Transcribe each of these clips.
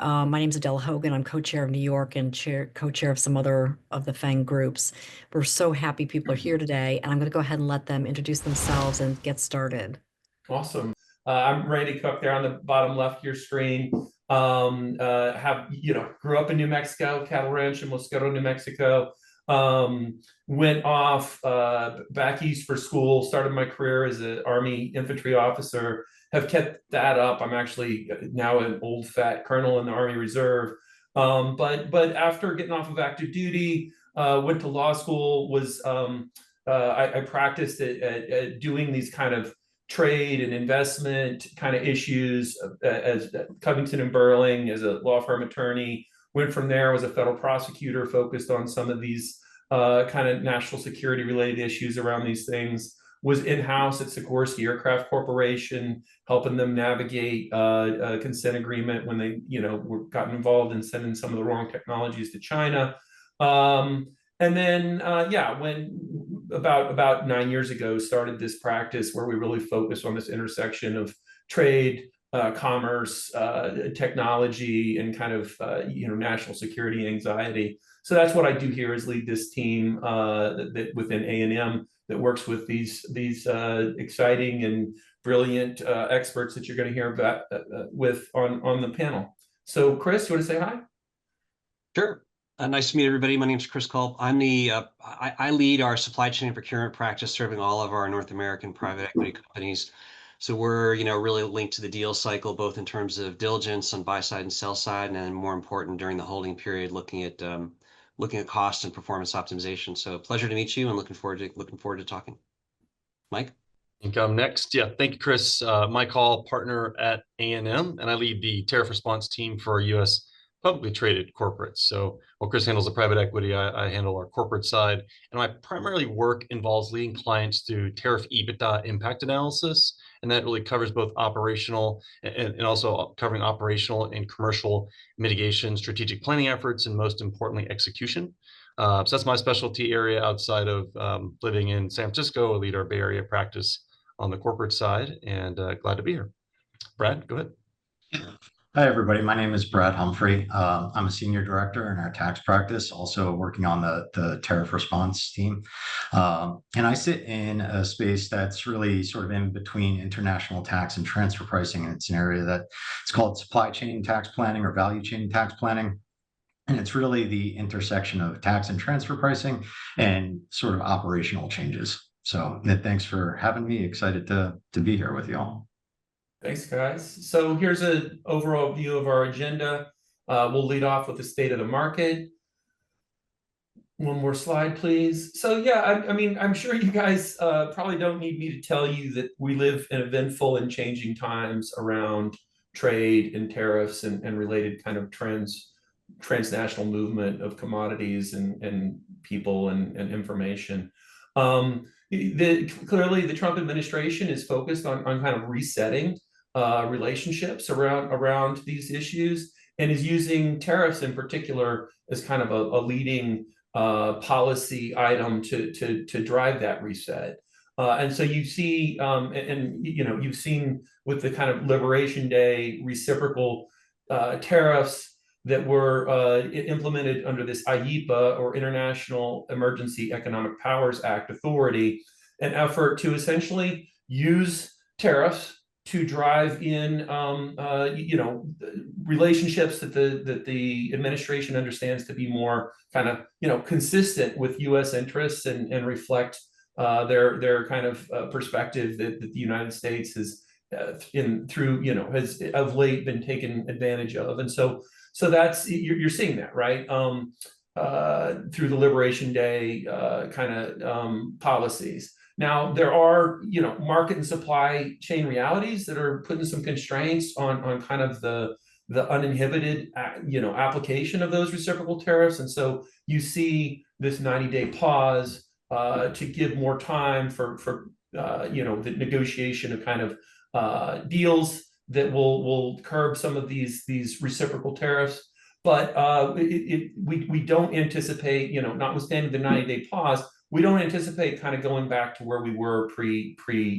My name's Adele Hogan. I'm co-chair of New York and co-chair of some other of the FANG groups. We're so happy people are here today, and I'm going to go ahead and let them introduce themselves and get started. Awesome. I'm Randy Cook there on the bottom left of your screen. Grew up in New Mexico, cattle ranch in Mosquito, New Mexico. Went off back east for school, started my career as an Army infantry officer, have kept that up. I'm actually now an old fat colonel in the Army Reserve. But after getting off of active duty, went to law school, I practiced at doing these kind of trade and investment kind of issues as Covington and Burling as a law firm attorney. Went from there, was a federal prosecutor focused on some of these kind of national security related issues around these things. Was in-house at Sikorsky Aircraft Corporation, helping them navigate a consent agreement when they, were gotten involved in sending some of the wrong technologies to China. And then, when about 9 years ago, started this practice where we really focus on this intersection of trade, commerce, technology, and kind of national security anxiety. So that's what I do here, is lead this team that within A&M that works with these exciting and brilliant experts that you're going to hear about with on the panel. So, Chris, you want to say hi? Sure. Nice to meet everybody. My name is Chris Culp. I'm the I lead our supply chain and procurement practice, serving all of our North American private equity companies. So we're really linked to the deal cycle, both in terms of diligence on buy side and sell side, and then more important during the holding period, looking at cost and performance optimization. So pleasure to meet you, and looking forward to talking. Mike. I think I'm next. Yeah, thank you, Chris. Mike Hall, partner at A&M, and I lead the tariff response team for our U.S. publicly traded corporates. So while Chris handles the private equity, I handle our corporate side. And my primary work involves leading clients through tariff EBITDA impact analysis. And that really covers both operational and also covering operational and commercial mitigation, strategic planning efforts, and most importantly, execution. So that's my specialty area outside of living in San Francisco. I lead our Bay Area practice on the corporate side, and glad to be here. Brad, go ahead. Hi, everybody. My name is Brad Humphrey. I'm a senior director in our tax practice, also working on the tariff response team. And I sit in a space that's really sort of in between international tax and transfer pricing. And it's an area that it's called supply chain tax planning or value chain tax planning. And it's really the intersection of tax and transfer pricing and sort of operational changes. So thanks for having me. Excited to be here with you all. Thanks, guys. So here's an overall view of our agenda. We'll lead off with the state of the market. One more slide, please. So yeah, I'm sure you guys probably don't need me to tell you that we live in eventful and changing times around trade and tariffs and related kind of transnational movement of commodities and people and information. Clearly, the Trump administration is focused on kind of resetting relationships around these issues, and is using tariffs in particular as kind of a leading policy item to drive that reset. And so you see, you've seen with the kind of Liberation Day reciprocal tariffs that were implemented under this IEEPA, or International Emergency Economic Powers Act authority, an effort to essentially use tariffs to drive in, relationships that the administration understands to be more kind of, consistent with U.S. interests and reflect their kind of perspective that the United States has has of late been taken advantage of. And so that's, you're seeing that, right? Through the Liberation Day kind of policies. Now, there are, market and supply chain realities that are putting some constraints on kind of the uninhibited, application of those reciprocal tariffs. And so you see this 90-day pause to give more time for the negotiation of kind of deals that will curb some of these reciprocal tariffs. But we don't anticipate, notwithstanding the 90-day pause, we don't anticipate kind of going back to where we were pre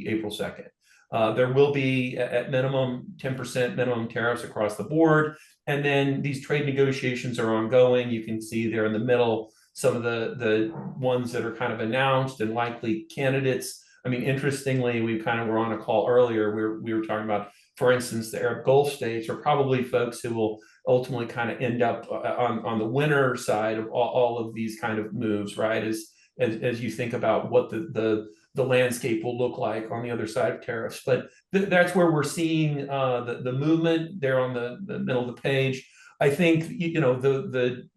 April 2nd. There will be at minimum 10% minimum tariffs across the board. And then these trade negotiations are ongoing. You can see there in the middle some of the ones that are kind of announced and likely candidates. I mean, interestingly, we kind of were on a call earlier. We were talking about, for instance, the Arab Gulf states are probably folks who will ultimately kind of end up on the winner side of all of these kind of moves, right? As you think about what the landscape will look like on the other side of tariffs. But that's where we're seeing the movement there on the middle of the page. I think, you know, the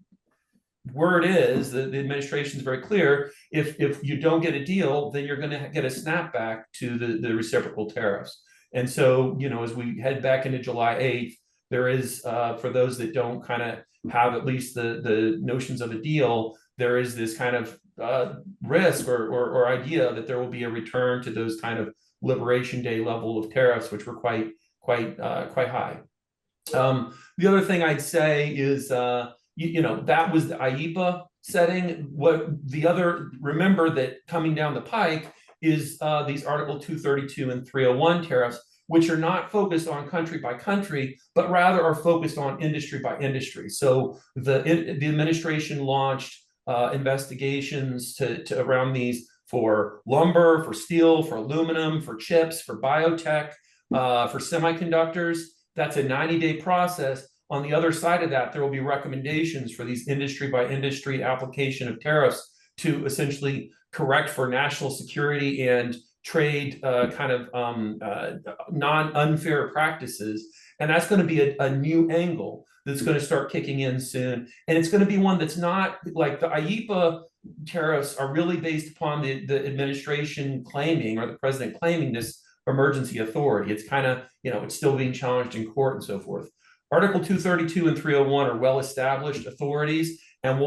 word is that the administration is very clear. If you don't get a deal, then you're going to get a snapback to the reciprocal tariffs. And so, you know, as we head back into July 8th, there is, for those that don't kind of have at least the notions of a deal, there is this kind of risk or idea that there will be a return to those kind of Liberation Day level of tariffs, which were quite high. The other thing I'd say is, you know, that was the IEEPA setting. Remember that coming down the pike is these Article 232 and 301 tariffs, which are not focused on country by country, but rather are focused on industry by industry. So the administration launched investigations to around these for lumber, for steel, for aluminum, for chips, for biotech, for semiconductors. That's a 90-day process. On the other side of that, there will be recommendations for these industry by industry application of tariffs to essentially correct for national security and trade kind of non-unfair practices. And that's going to be a new angle that's going to start kicking in soon. And it's going to be one that's not like the IEEPA tariffs are really based upon the administration claiming, or the president claiming, this emergency authority. It's kind of, you know, it's still being challenged in court and so forth. Article 232 and 301 are well-established authorities, and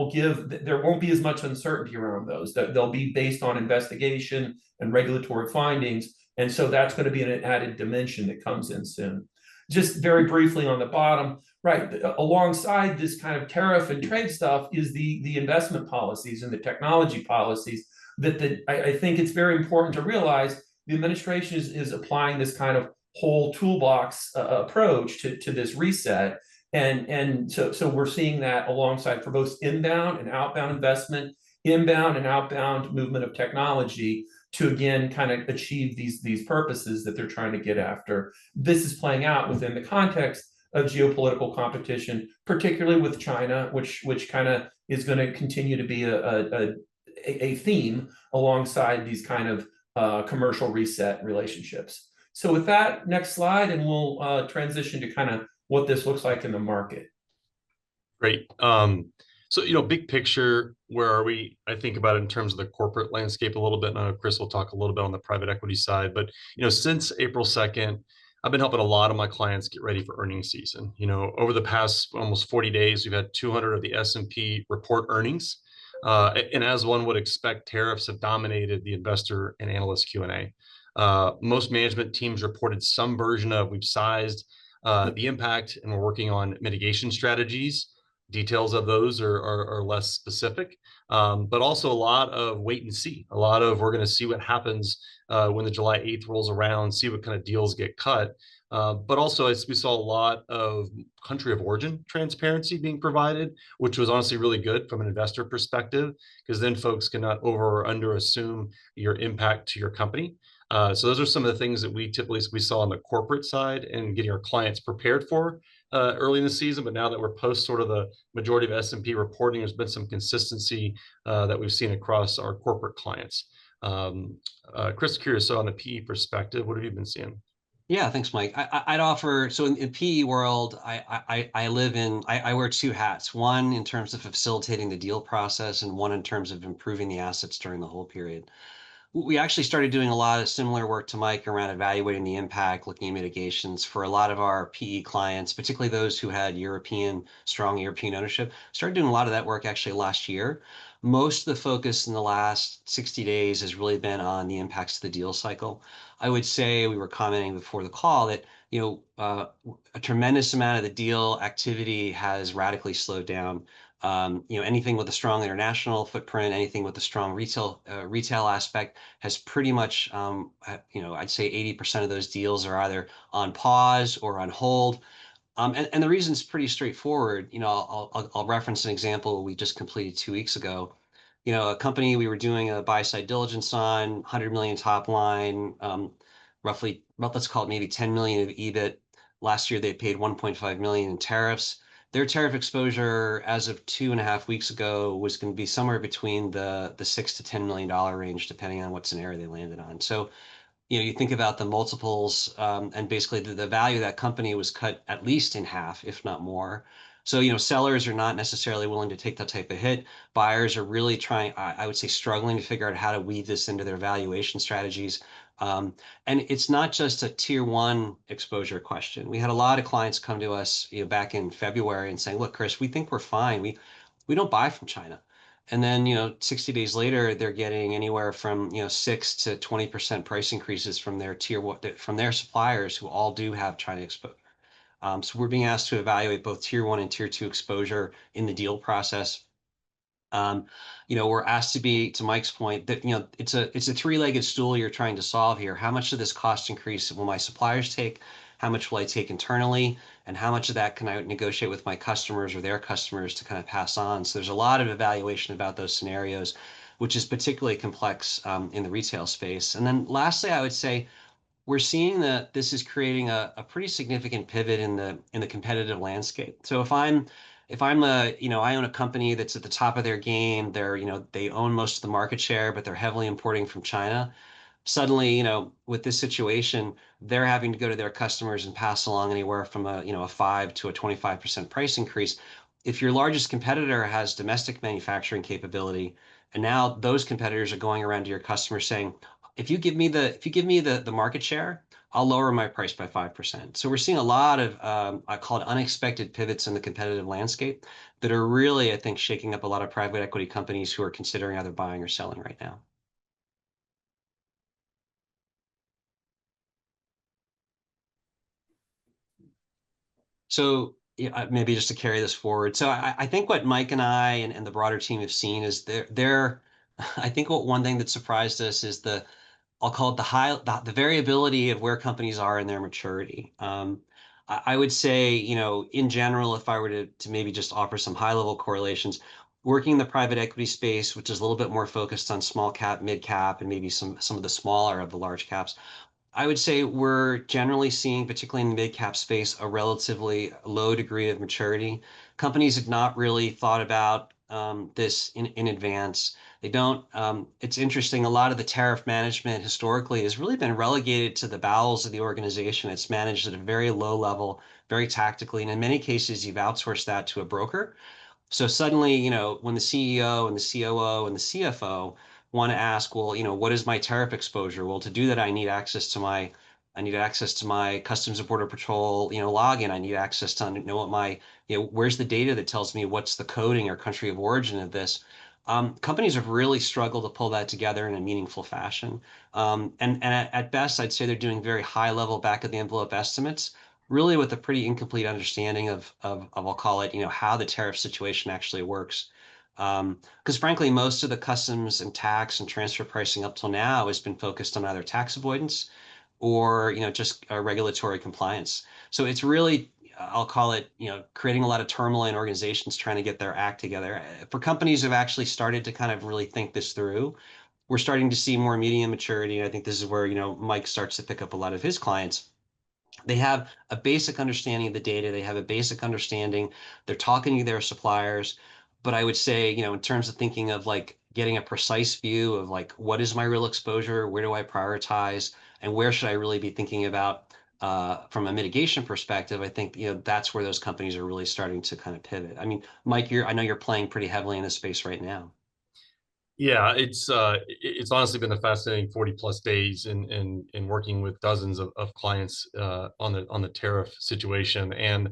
there won't be as much uncertainty around those. They'll be based on investigation and regulatory findings. And so that's going to be an added dimension that comes in soon. Just very briefly on the bottom, right, alongside this kind of tariff and trade stuff is the investment policies and the technology policies that I think it's very important to realize the administration is applying this kind of whole toolbox approach to this reset. And so we're seeing that alongside for both inbound and outbound investment, inbound and outbound movement of technology to, again, kind of achieve these purposes that they're trying to get after. This is playing out within the context of geopolitical competition, particularly with China, which kind of is going to continue to be a theme alongside these kind of commercial reset relationships. So with that, next slide, and we'll transition to kind of what this looks like in the market. Great. So, you know, big picture, where are we? I think about it in terms of the corporate landscape a little bit. And I know Chris will talk a little bit on the private equity side, but, you know, since April 2nd, I've been helping a lot of my clients get ready for earnings season. You know, over the past almost 40 days, we've had 200 of the S&P report earnings. And as one would expect, tariffs have dominated the investor and analyst Q&A. Most management teams reported some version of, we've sized the impact and we're working on mitigation strategies. Details of those are less specific, but also a lot of wait and see. A lot of, we're going to see what happens when the July 8th rolls around, see what kind of deals get cut. But also, we saw a lot of country of origin transparency being provided, which was honestly really good from an investor perspective, because then folks cannot over or under assume your impact to your company. So those are some of the things that we saw on the corporate side and getting our clients prepared for early in the season. But now that we're post sort of the majority of S&P reporting, there's been some consistency that we've seen across our corporate clients. Chris, curious, so on a PE perspective, what have you been seeing? Yeah, thanks, Mike. I'd offer, so in PE world, I wear two hats, one in terms of facilitating the deal process and one in terms of improving the assets during the whole period. We actually started doing a lot of similar work to Mike around evaluating the impact, looking at mitigations for a lot of our PE clients, particularly those who had strong European ownership. Started doing a lot of that work actually last year. Most of the focus in the last 60 days has really been on the impacts of the deal cycle. I would say, we were commenting before the call that, you know, a tremendous amount of the deal activity has radically slowed down. Anything with a strong international footprint, anything with a strong retail aspect has pretty much, I'd say 80% of those deals are either on pause or on hold. And the reason is pretty straightforward. I'll reference an example we just completed 2 weeks ago. A company we were doing a buy side diligence on, 100 million top line, roughly, well, let's call it maybe 10 million of EBIT. Last year they paid 1.5 million in tariffs. Their tariff exposure as of 2.5 weeks ago was going to be somewhere between the $6 to $10 million range, depending on what scenario they landed on. So you think about the multiples, and basically the value of that company was cut at least in half, if not more. So, sellers are not necessarily willing to take that type of hit. Buyers are really trying, I would say, struggling to figure out how to weave this into their valuation strategies. And it's not just a tier one exposure question. We had a lot of clients come to us, back in February and saying, look, Chris, we think we're fine. We don't buy from China. And then, 60 days later, they're getting anywhere from, 6 to 20% price increases from their from their suppliers who all do have China exposure. So we're being asked to evaluate both tier one and tier two exposure in the deal process. We're asked to Mike's point, that, it's a three-legged stool you're trying to solve here. How much of this cost increase will my suppliers take? How much will I take internally? And how much of that can I negotiate with my customers or their customers to kind of pass on? So there's a lot of evaluation about those scenarios, which is particularly complex in the retail space. And then lastly, I would say we're seeing that this is creating a pretty significant pivot in the competitive landscape. So if I'm I own a company that's at the top of their game, they own most of the market share, but they're heavily importing from China. Suddenly, with this situation, they're having to go to their customers and pass along anywhere from a 5 to a 25% price increase. If your largest competitor has domestic manufacturing capability, and now those competitors are going around to your customers saying, if you give me the market share, I'll lower my price by 5%. So we're seeing a lot of, I call it unexpected pivots in the competitive landscape that are really, I think, shaking up a lot of private equity companies who are considering either buying or selling right now. So maybe just to carry this forward. So I think what Mike and I and the broader team have seen is I think one thing that surprised us is I'll call it the variability of where companies are in their maturity. I would say, in general, if I were to maybe just offer some high level correlations, working in the private equity space, which is a little bit more focused on small cap, mid cap, and maybe some of the smaller of the large caps, I would say we're generally seeing, particularly in the mid cap space, a relatively low degree of maturity. Companies have not really thought about this in advance. They don't. It's interesting. A lot of the tariff management historically has really been relegated to the bowels of the organization. It's managed at a very low level, very tactically, and in many cases, you've outsourced that to a broker. So suddenly, when the CEO and the COO and the CFO want to ask, well, what is my tariff exposure? Well, to do that, I need access to my Customs and Border Patrol, login. I need access to know what where's the data that tells me what's the coding or country of origin of this. Companies have really struggled to pull that together in a meaningful fashion. And at best, I'd say they're doing very high level back of the envelope estimates, really with a pretty incomplete understanding of I'll call it, how the tariff situation actually works. Because frankly, most of the customs and tax and transfer pricing up till now has been focused on either tax avoidance or, just regulatory compliance. So it's really, I'll call it, creating a lot of turmoil in organizations trying to get their act together. For companies who've actually started to kind of really think this through, we're starting to see more medium maturity. I think this is where, Mike starts to pick up a lot of his clients. They have a basic understanding of the data. They have a basic understanding. They're talking to their suppliers. But I would say, in terms of thinking of like getting a precise view of like, what is my real exposure? Where do I prioritize? And where should I really be thinking about from a mitigation perspective? I think, that's where those companies are really starting to kind of pivot. I mean, Mike, I know you're playing pretty heavily in this space right now. Yeah, it's honestly been a fascinating 40 plus days in working with dozens of clients on the tariff situation, and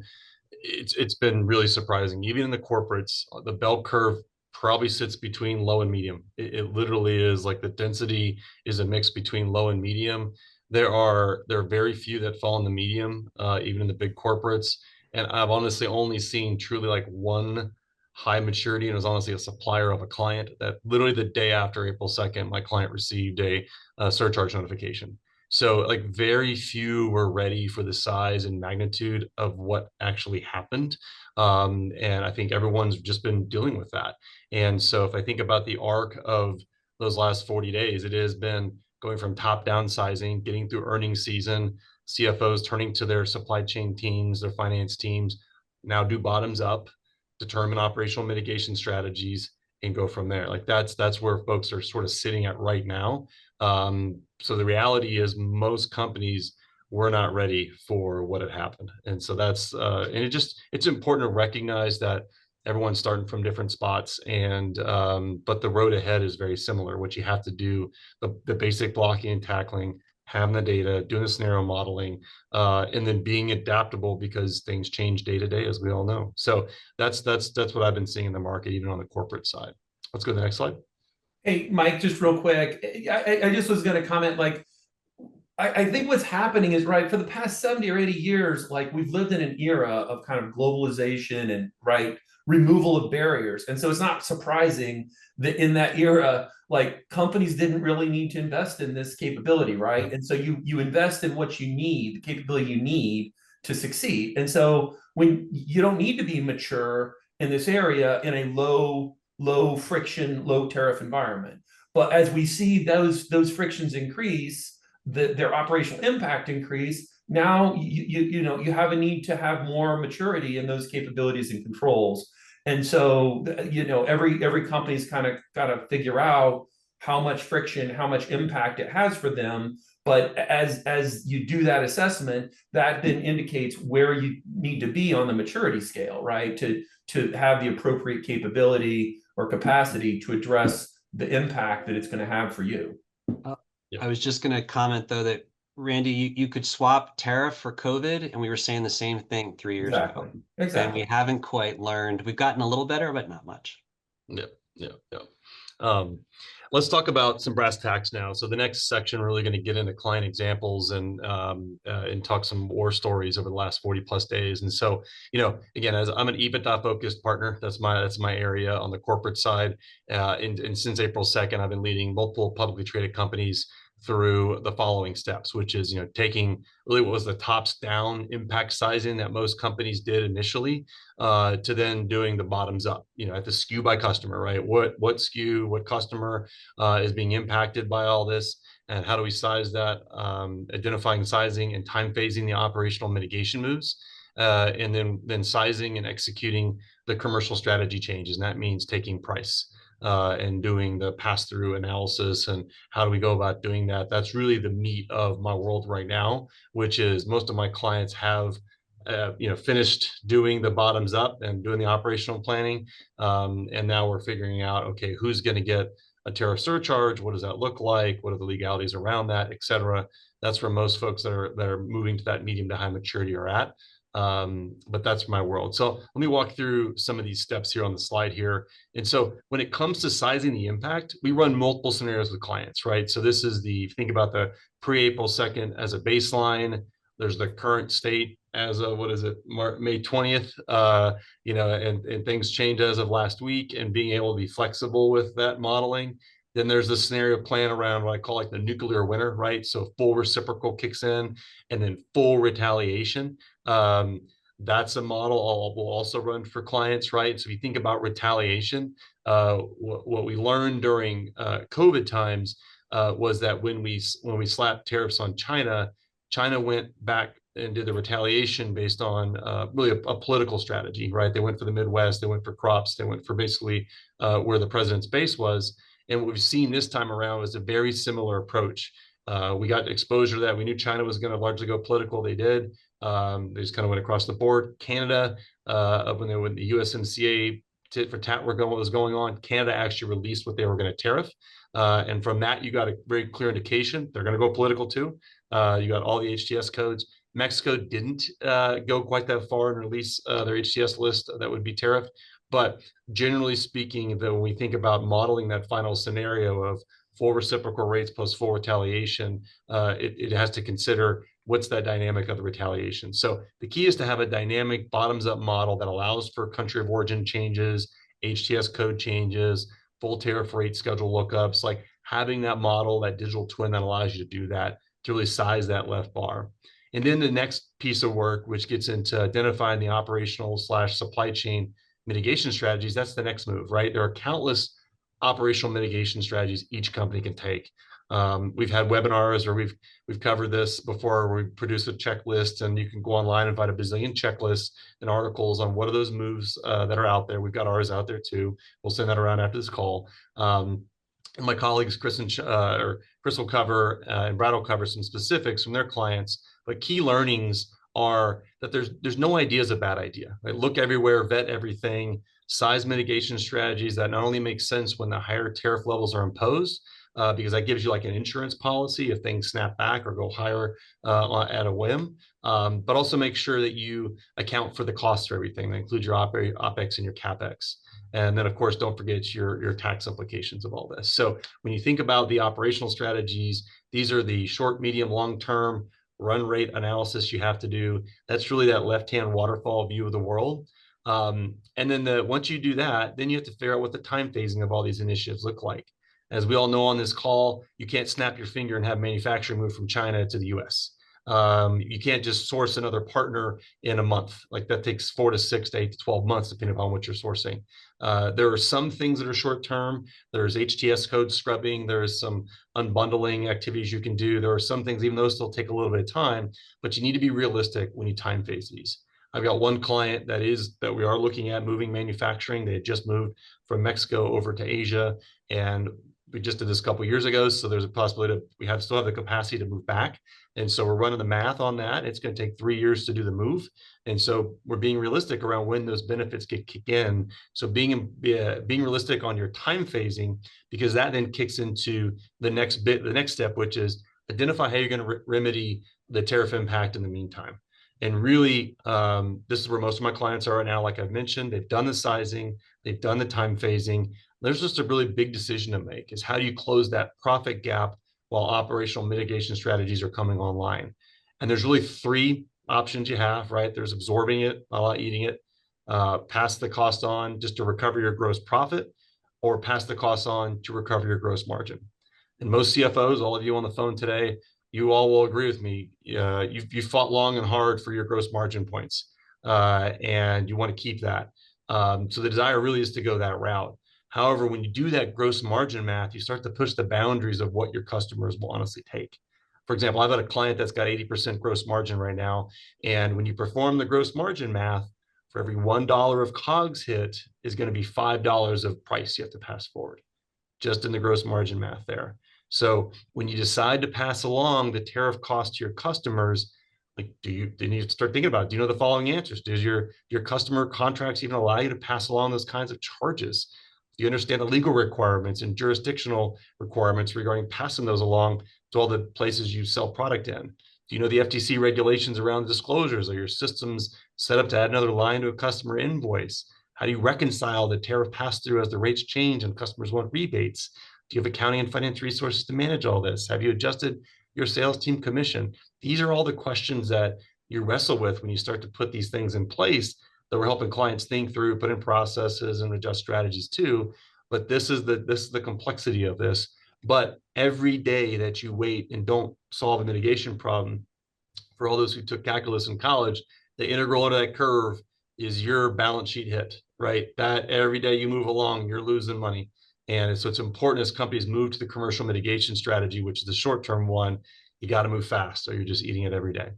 it's been really surprising. Even in the corporates, the bell curve probably sits between low and medium. It literally is like the density is a mix between low and medium. There are very few that fall in the medium, even in the big corporates, and I've honestly only seen truly like one high maturity and was honestly a supplier of a client that literally the day after April 2nd, my client received a surcharge notification. So like very few were ready for the size and magnitude of what actually happened. And I think everyone's just been dealing with that. And so if I think about the arc of those last 40 days, it has been going from top downsizing, getting through earnings season, CFOs turning to their supply chain teams, their finance teams, now do bottoms up, determine operational mitigation strategies, and go from there. Like that's where folks are sort of sitting at right now. So the reality is most companies were not ready for what had happened. And so that's and it's important to recognize that everyone's starting from different spots, and but the road ahead is very similar. What you have to do, the basic blocking and tackling, having the data, doing the scenario modeling, and then being adaptable because things change day to day, as we all know. So that's what I've been seeing in the market, even on the corporate side. Let's go to the next slide. Hey, Mike, just real quick, I just was going to comment, like, I think what's happening is, right, for the past 70 or 80 years, like we've lived in an era of kind of globalization and, right, removal of barriers. And so it's not surprising that in that era, like companies didn't really need to invest in this capability, right? And so you invest in what you need, the capability you need to succeed. And so when you don't need to be mature in this area in a low friction, low tariff environment. But as we see those frictions increase, their operational impact increase, now you have a need to have more maturity in those capabilities and controls. And so every company's kind of got to figure out how much friction, how much impact it has for them. But as you do that assessment, that then indicates where you need to be on the maturity scale, right? To have the appropriate capability or capacity to address the impact that it's going to have for you. I was just going to comment, though, that Randy, you could swap tariff for COVID, and we were saying the same thing 3 years ago. Exactly. And we haven't quite learned. We've gotten a little better, but not much. Yeah. Let's talk about some brass tacks now. So the next section, we're really going to get into client examples and talk some war stories over the last 40 plus days. And so, again, as I'm an EBITDA focused partner, that's my area on the corporate side. And since April 2nd, I've been leading multiple publicly traded companies through the following steps, which is, taking really what was the tops down impact sizing that most companies did initially, to then doing the bottoms up, at the SKU by customer, right? What SKU, what customer is being impacted by all this, and how do we size that, identifying sizing and time phasing the operational mitigation moves, and then sizing and executing the commercial strategy changes. And that means taking price, and doing the pass-through analysis and how do we go about doing that. That's really the meat of my world right now, which is most of my clients have finished doing the bottoms up and doing the operational planning, and now we're figuring out, okay, who's going to get a tariff surcharge, what does that look like, what are the legalities around that, et cetera. That's where most folks that are moving to that medium to high maturity are at. But that's my world. So let me walk through some of these steps here on the slide here. And so when it comes to sizing the impact, we run multiple scenarios with clients, right? So this is think about the pre-April 2nd as a baseline. There's the current state as of, May 20th, and things change as of last week, and being able to be flexible with that modeling. Then there's the scenario plan around what I call like the nuclear winter, right? So full reciprocal kicks in, and then full retaliation. That's a model we'll also run for clients, right? So if you think about retaliation, what we learned during COVID times was that when we slapped tariffs on China went back and did the retaliation based on really a political strategy, right? They went for the Midwest, they went for crops, they went for basically where the president's base was. And what we've seen this time around is a very similar approach. We got exposure to that. We knew China was going to largely go political. They did. They just kind of went across the board. Canada, when the USMCA tit for tat was going on, Canada actually released what they were going to tariff. And from that, you got a very clear indication they're going to go political too. You got all the HTS codes. Mexico didn't go quite that far and release their HTS list that would be tariffed. But generally speaking, when we think about modeling that final scenario of full reciprocal rates plus full retaliation, it has to consider what's that dynamic of the retaliation. So the key is to have a dynamic bottoms-up model that allows for country of origin changes HTS code changes, full tariff rate schedule lookups, like having that model, that digital twin that allows you to do that, to really size that left bar. And then the next piece of work, which gets into identifying the operational / supply chain mitigation strategies, that's the next move, right? There are countless operational mitigation strategies each company can take. We've had webinars, or we've covered this before. We produce a checklist, and you can go online and find a bazillion checklists and articles on what are those moves that are out there. We've got ours out there too. We'll send that around after this call. And my colleagues, Chris will cover, and Brad will cover some specifics from their clients. But key learnings are that there's no idea is a bad idea. Right? Look everywhere, vet everything, size mitigation strategies that not only make sense when the higher tariff levels are imposed, because that gives you like an insurance policy if things snap back or go higher at a whim, but also make sure that you account for the cost for everything. That includes your OPEX and your CAPEX. And then, of course, don't forget your tax implications of all this. So when you think about the operational strategies, these are the short, medium, long-term run rate analysis you have to do. That's really that left-hand waterfall view of the world. And then once you do that, then you have to figure out what the time phasing of all these initiatives look like. As we all know on this call, you can't snap your finger and have manufacturing move from China to the US. You can't just source another partner in a month. Like that takes 4 to 6 to 8 to 12 months, depending upon what you're sourcing. There are some things that are short term. There's HTS code scrubbing. There's some unbundling activities you can do. There are some things, even those still take a little bit of time, but you need to be realistic when you time phase these. I've got one client that we are looking at moving manufacturing. They had just moved from Mexico over to Asia, and we just did this a couple of years ago. So there's a possibility that we still have the capacity to move back. And so we're running the math on that. It's going to take 3 years to do the move. And so we're being realistic around when those benefits kick in. So being realistic on your time phasing, because that then kicks into the next step, which is identify how you're going to remedy the tariff impact in the meantime. And really, this is where most of my clients are right now. Like I've mentioned, they've done the sizing, they've done the time phasing. There's just a really big decision to make, is how do you close that profit gap while operational mitigation strategies are coming online? And there's really 3 options you have, right? There's absorbing it, eating it, pass the cost on just to recover your gross profit, or pass the cost on to recover your gross margin. And most CFOs, all of you on the phone today, you all will agree with me. You've fought long and hard for your gross margin points, and you want to keep that. So the desire really is to go that route. However, when you do that gross margin math, you start to push the boundaries of what your customers will honestly take. For example, I've got a client that's got 80% gross margin right now. And when you perform the gross margin math, for every $1 of COGS hit is going to be $5 of price you have to pass forward, just in the gross margin math there. So when you decide to pass along the tariff cost to your customers, like, then you start thinking about, do you know the following answers? Does your customer contracts even allow you to pass along those kinds of charges? Do you understand the legal requirements and jurisdictional requirements regarding passing those along to all the places you sell product in? Do you know the FTC regulations around disclosures? Are your systems set up to add another line to a customer invoice? How do you reconcile the tariff pass-through as the rates change and customers want rebates? Do you have accounting and finance resources to manage all this? Have you adjusted your sales team commission? These are all the questions that you wrestle with when you start to put these things in place that we're helping clients think through, put in processes, and adjust strategies too. But this is the complexity of this. But every day that you wait and don't solve a mitigation problem, for all those who took calculus in college, the integral of that curve is your balance sheet hit, right? That every day you move along, you're losing money. And so it's important as companies move to the commercial mitigation strategy, which is the short-term one, you got to move fast, or you're just eating it every day.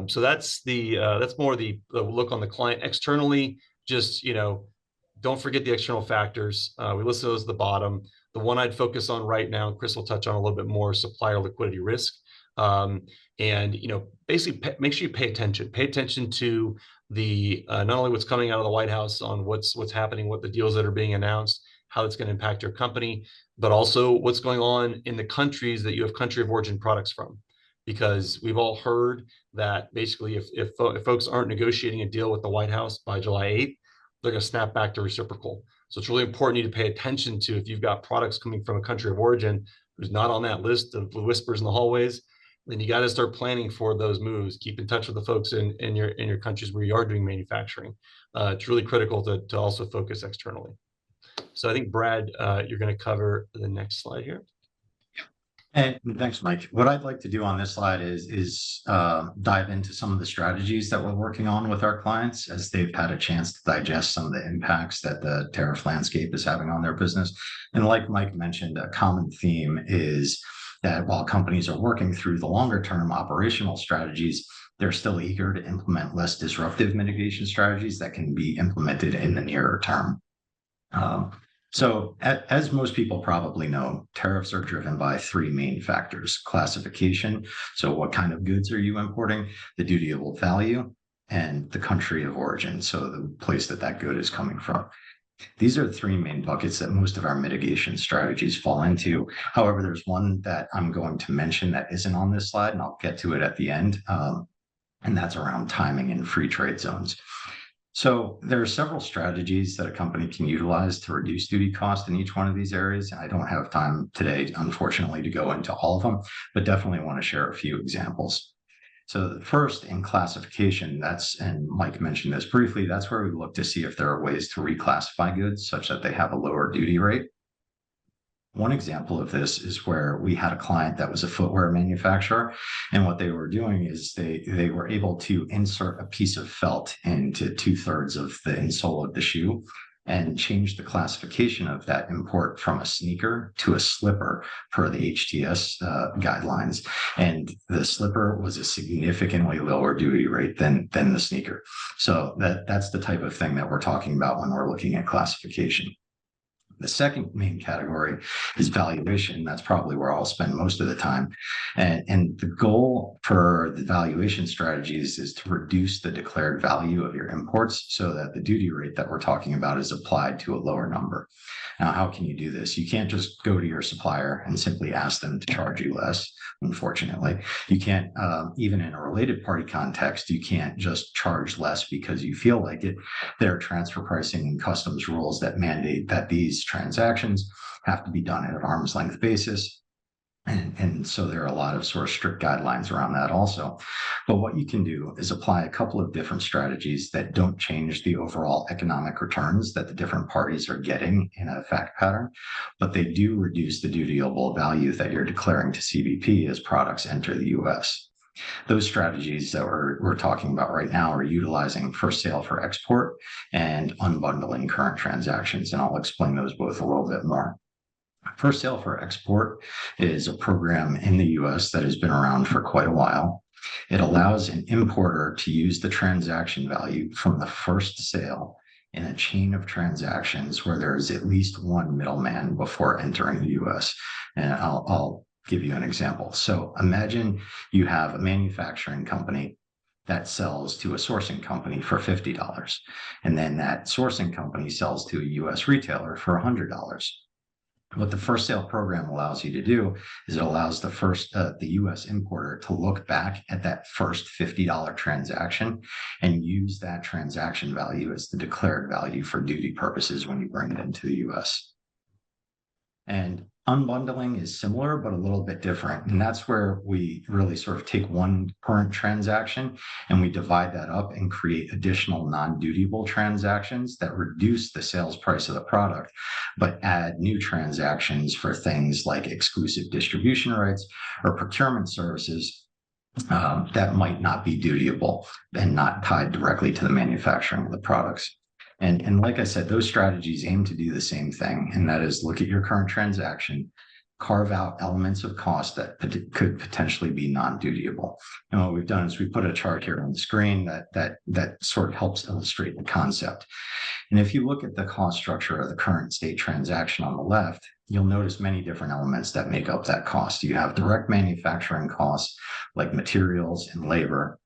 So that's more the look on the client. Externally, just, don't forget the external factors. We listed those at the bottom. The one I'd focus on right now, Chris will touch on a little bit more, supplier liquidity risk. And basically make sure you pay attention. Pay attention to the not only what's coming out of the White House on what's happening, what the deals that are being announced, how it's going to impact your company, but also what's going on in the countries that you have country of origin products from. Because we've all heard that basically if folks aren't negotiating a deal with the White House by July 8th, they're going to snap back to reciprocal. So it's really important you to pay attention to if you've got products coming from a country of origin who's not on that list of the whispers in the hallways. then you got to start planning for those moves. Keep in touch with the folks in your countries where you are doing manufacturing. It's really critical to also focus externally. So I think, Brad, you're going to cover the next slide here. And thanks, Mike. What I'd like to do on this slide is dive into some of the strategies that we're working on with our clients as they've had a chance to digest some of the impacts that the tariff landscape is having on their business. And like Mike mentioned, a common theme is that while companies are working through the longer term operational strategies, they're still eager to implement less disruptive mitigation strategies that can be implemented in the nearer term. So as most people probably know, tariffs are driven by three main factors: classification, so what kind of goods are you importing, the dutiable value, and the country of origin, so the place that that good is coming from. These are the three main buckets that most of our mitigation strategies fall into. However, there's one that I'm going to mention that isn't on this slide, and I'll get to it at the end, and that's around timing and free trade zones. So there are several strategies that a company can utilize to reduce duty cost in each one of these areas. And I don't have time today, unfortunately, to go into all of them, but definitely want to share a few examples. So the first, in classification, and Mike mentioned this briefly, that's where we look to see if there are ways to reclassify goods such that they have a lower duty rate. One example of this is where we had a client that was a footwear manufacturer, and what they were doing is they were able to insert a piece of felt into 2/3 of the insole of the shoe and change the classification of that import from a sneaker to a slipper per the HTS guidelines. And the slipper was a significantly lower duty rate than the sneaker. So that's the type of thing that we're talking about when we're looking at classification. The second main category is valuation. That's probably where I'll spend most of the time. And the goal for the valuation strategies is to reduce the declared value of your imports so that the duty rate that we're talking about is applied to a lower number. Now, how can you do this? You can't just go to your supplier and simply ask them to charge you less, unfortunately. You can't, even in a related party context, you can't just charge less because you feel like it. There are transfer pricing and customs rules that mandate that these transactions have to be done at an arm's length basis. And so there are a lot of sort of strict guidelines around that also. But what you can do is apply a couple of different strategies that don't change the overall economic returns that the different parties are getting in a fact pattern, but they do reduce the dutiable value that you're declaring to CBP as products enter the US. Those strategies that we're talking about right now are utilizing first sale for export and unbundling current transactions, and I'll explain those both a little bit more. First sale for export is a program in the US that has been around for quite a while. It allows an importer to use the transaction value from the first sale in a chain of transactions where there is at least one middleman before entering the US. And I'll give you an example. So imagine you have a manufacturing company that sells to a sourcing company for $50, and then that sourcing company sells to a US retailer for $100. What the first sale program allows you to do is it allows the US importer to look back at that first $50 transaction and use that transaction value as the declared value for duty purposes when you bring it into the US. And unbundling is similar, but a little bit different. And that's where we really sort of take one current transaction and we divide that up and create additional non-dutiable transactions that reduce the sales price of the product, but add new transactions for things like exclusive distribution rights or procurement services that might not be dutiable and not tied directly to the manufacturing of the products. And like I said, those strategies aim to do the same thing, and that is look at your current transaction, carve out elements of cost that could potentially be non-dutiable. And what we've done is we put a chart here on the screen that sort of helps illustrate the concept. And if you look at the cost structure of the current state transaction on the left, you'll notice many different elements that make up that cost. You have direct manufacturing costs like materials and labor.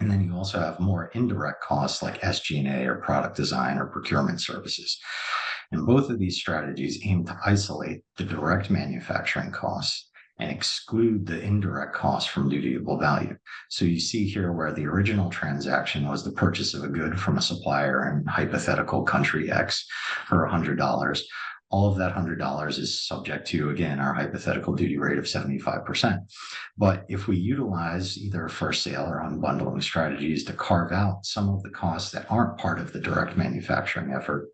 And then you also have more indirect costs like SG&A or product design or procurement services. And both of these strategies aim to isolate the direct manufacturing costs and exclude the indirect costs from dutiable value. So you see here where the original transaction was the purchase of a good from a supplier in hypothetical country X for $100. all of that $100 is subject to, again, our hypothetical duty rate of 75%. But if we utilize either first sale or unbundling strategies to carve out some of the costs that aren't part of the direct manufacturing effort,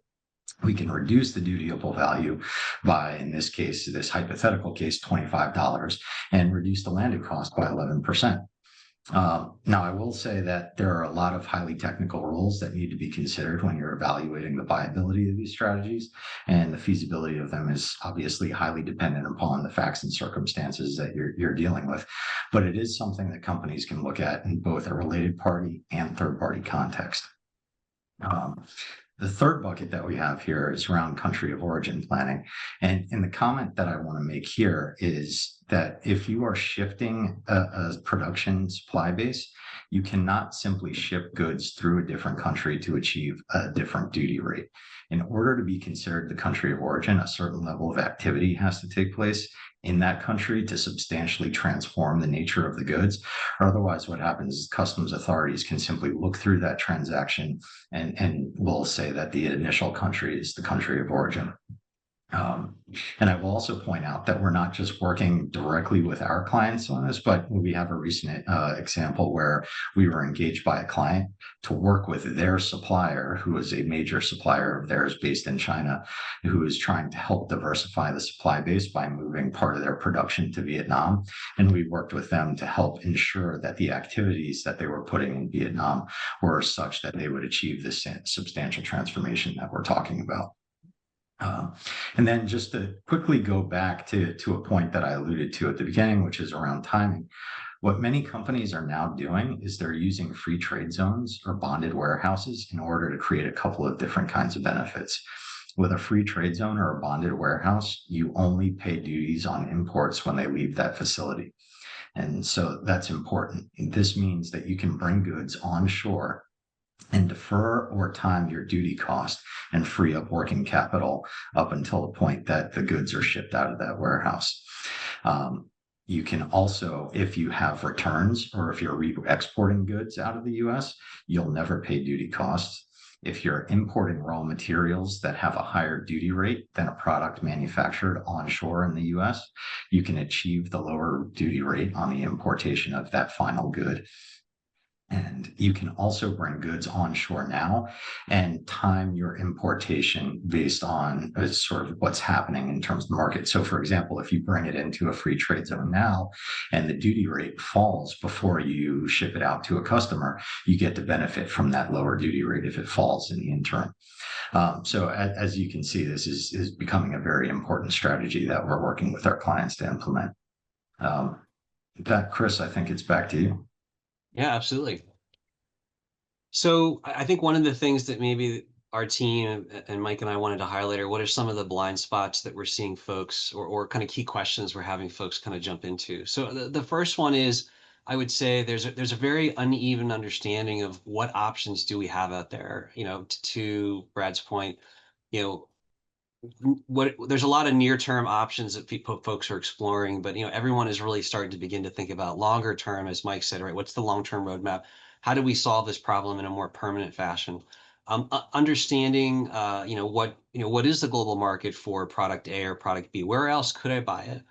we can reduce the dutiable value by, in this case, this hypothetical case, $25, and reduce the landed cost by 11%. Now, I will say that there are a lot of highly technical rules that need to be considered when you're evaluating the viability of these strategies, and the feasibility of them is obviously highly dependent upon the facts and circumstances that you're dealing with. But it is something that companies can look at in both a related party and third party context. The third bucket that we have here is around country of origin planning. And the comment that I want to make here is that if you are shifting a production supply base, you cannot simply ship goods through a different country to achieve a different duty rate. In order to be considered the country of origin, a certain level of activity has to take place in that country to substantially transform the nature of the goods. Or otherwise, what happens is customs authorities can simply look through that transaction and will say that the initial country is the country of origin. And I will also point out that we're not just working directly with our clients on this, but we have a recent example where we were engaged by a client to work with their supplier, who is a major supplier of theirs based in China, who is trying to help diversify the supply base by moving part of their production to Vietnam. And we worked with them to help ensure that the activities that they were putting in Vietnam were such that they would achieve this substantial transformation that we're talking about. And then just to quickly go back to a point that I alluded to at the beginning, which is around timing. What many companies are now doing is they're using free trade zones or bonded warehouses in order to create a couple of different kinds of benefits. With a free trade zone or a bonded warehouse, you only pay duties on imports when they leave that facility. And so that's important. This means that you can bring goods onshore and defer or time your duty cost and free up working capital up until the point that the goods are shipped out of that warehouse. You can also, if you have returns or if you're exporting goods out of the US, you'll never pay duty costs. If you're importing raw materials that have a higher duty rate than a product manufactured onshore in the US, you can achieve the lower duty rate on the importation of that final good. And you can also bring goods onshore now and time your importation based on sort of what's happening in terms of the market. So, for example, if you bring it into a free trade zone now and the duty rate falls before you ship it out to a customer, you get to benefit from that lower duty rate if it falls in the interim. So as you can see, this is becoming a very important strategy that we're working with our clients to implement. That, Chris, I think it's back to you. Yeah, absolutely. So I think one of the things that maybe our team and Mike and I wanted to highlight are what are some of the blind spots that we're seeing folks or kind of key questions we're having folks kind of jump into. So the first one is, I would say there's a very uneven understanding of what options do we have out there. To Brad's point, there's a lot of near-term options that folks are exploring, but everyone is really starting to begin to think about longer term, as Mike said, right? What's the long-term roadmap? How do we solve this problem in a more permanent fashion? Understanding, what is the global market for product A or product B? Where else could I buy it?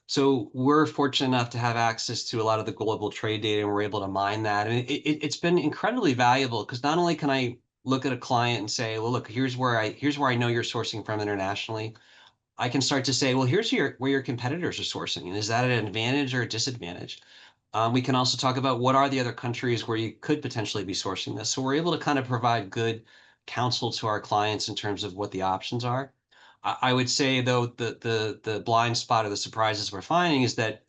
So we're fortunate enough to have access to a lot of the global trade data, and we're able to mine that. And it's been incredibly valuable because not only can I look at a client and say, well, look, here's where I know you're sourcing from internationally. I can start to say, well, here's where your competitors are sourcing. And is that an advantage or a disadvantage? We can also talk about what are the other countries where you could potentially be sourcing this. So we're able to kind of provide good counsel to our clients in terms of what the options are. I would say, though, the blind spot or the surprises we're finding is that